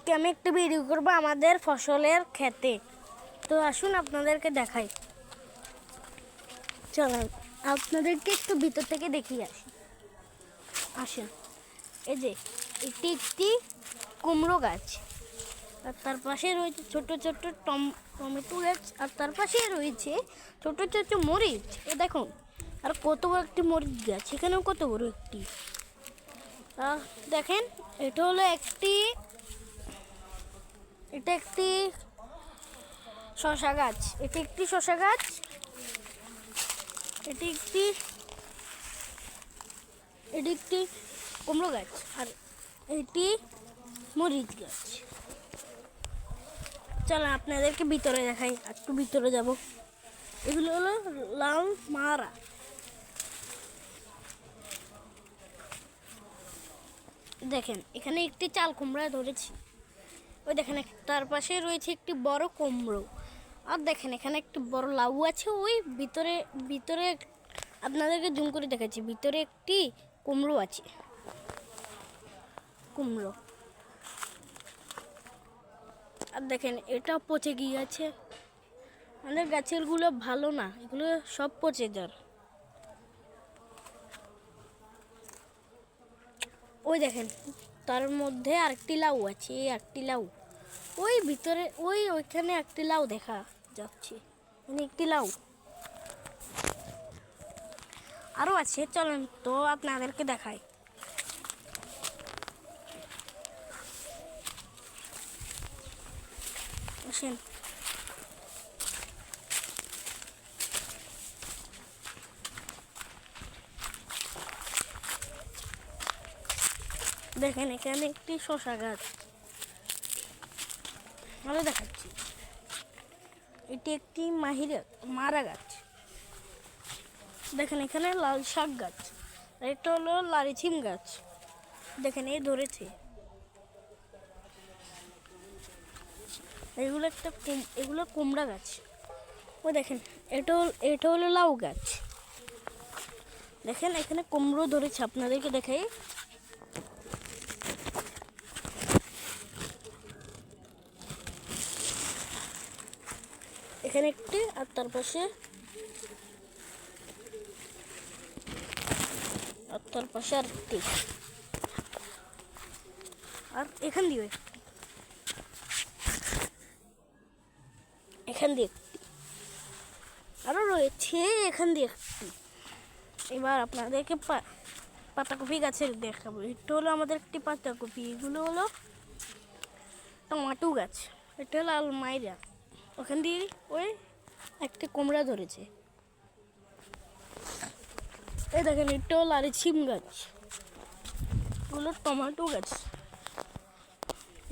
আজকে আমি একটা ভিডিও করব আমাদের ফসলের ক্ষেতে। তো আসুন আপনাদেরকে দেখাই। চলেন আপনাদেরকে একটু ভিতর থেকে দেখিয়ে আসেন। এই যে এটি একটি কুমড়ো গাছ, আর তার পাশে রয়েছে ছোট ছোট টমেটো গাছ, আর তার পাশে রয়েছে ছোট ছোট মরিচ। এ দেখুন, আর কত বড় একটি মরিচ গাছ, এখানেও কত বড় একটি। দেখেন, এটা হলো এটা একটি শসা গাছ, এটি একটি শসা গাছ, এটি একটি কুমড়ো গাছ, আর এটি মরিচ গাছ। চলো আপনাদেরকে ভিতরে দেখাই, একটু ভিতরে যাব। এগুলো হলো লাল মারা। দেখেন, এখানে একটি চাল কুমড়া ধরেছি। ওই দেখেন, তার পাশে রয়েছে একটি বড় কুমড়ো। আর দেখেন, এখানে একটি বড় লাউ আছে। ওই ভিতরে আপনাদেরকে জুম করে দেখাচ্ছি, ভিতরে একটি কুমড়ো আছে। কুমড়ো, আর দেখেন এটা পচে গিয়েছে। আমাদের গাছেরগুলো ভালো না, এগুলো সব পচে যার। ওই দেখেন, তার মধ্যে আরেকটি লাউ আছে, একটি লাউ ওই ভিতরে, ওইখানে একটি লাউ দেখা যাচ্ছে, একটি লাউ আরো আছে। চলেন তো আপনাদেরকে দেখাই। আসেন, দেখেন এখানে একটি শসা গাছ আরো দেখাচ্ছি। এটি একটি মারা গাছ। দেখেন এখানে লাল শাক গাছ, এটা হলো লারিছিম গাছ। দেখেন এই ধরেছে। এগুলো কুমড়া গাছ। ও দেখেন, এটা হলো লাউ গাছ। দেখেন এখানে কুমড়ো ধরেছে, আপনাদেরকে দেখাই। এখানে একটি, আর তার পাশে আর একটি, আর এখান দিয়ে একটি আরো রয়েছে, এখান দিয়ে একটি। এবার আপনাদেরকে পাতাকপি গাছের দেখাবো। এটা হলো আমাদের একটি পাতাকপি। এগুলো হলো টমাটো গাছ। এটা হলো আলমাইরা। ওখান দিয়ে ওই একটা কুমড়া ধরেছে। এই দেখেন, এটা হলো লারিছিম গাছ। এগুলো টমাটো গাছ,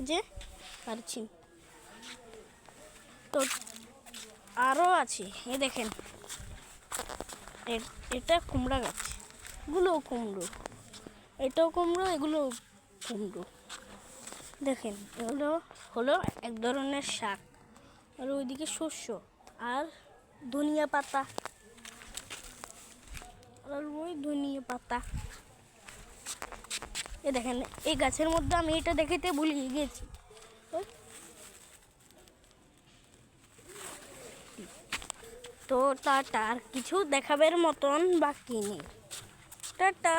যে লারিছিম। তো আরও আছে, এই দেখেন এটা কুমড়া গাছ। এগুলোও কুমড়ো, এটাও কুমড়ো, এগুলোও কুমড়ো। দেখেন এগুলো হলো এক ধরনের শাক। আর ওইদিকে শস্য, আর ধনিয়া পাতা, আর ওই ধনিয়া পাতা। এ দেখেন, এই গাছের মধ্যে আমি এটা দেখাতে ভুলে গেছি। তো টাটা, আর কিছু দেখাবার মতন বাকি নেই। টাটা।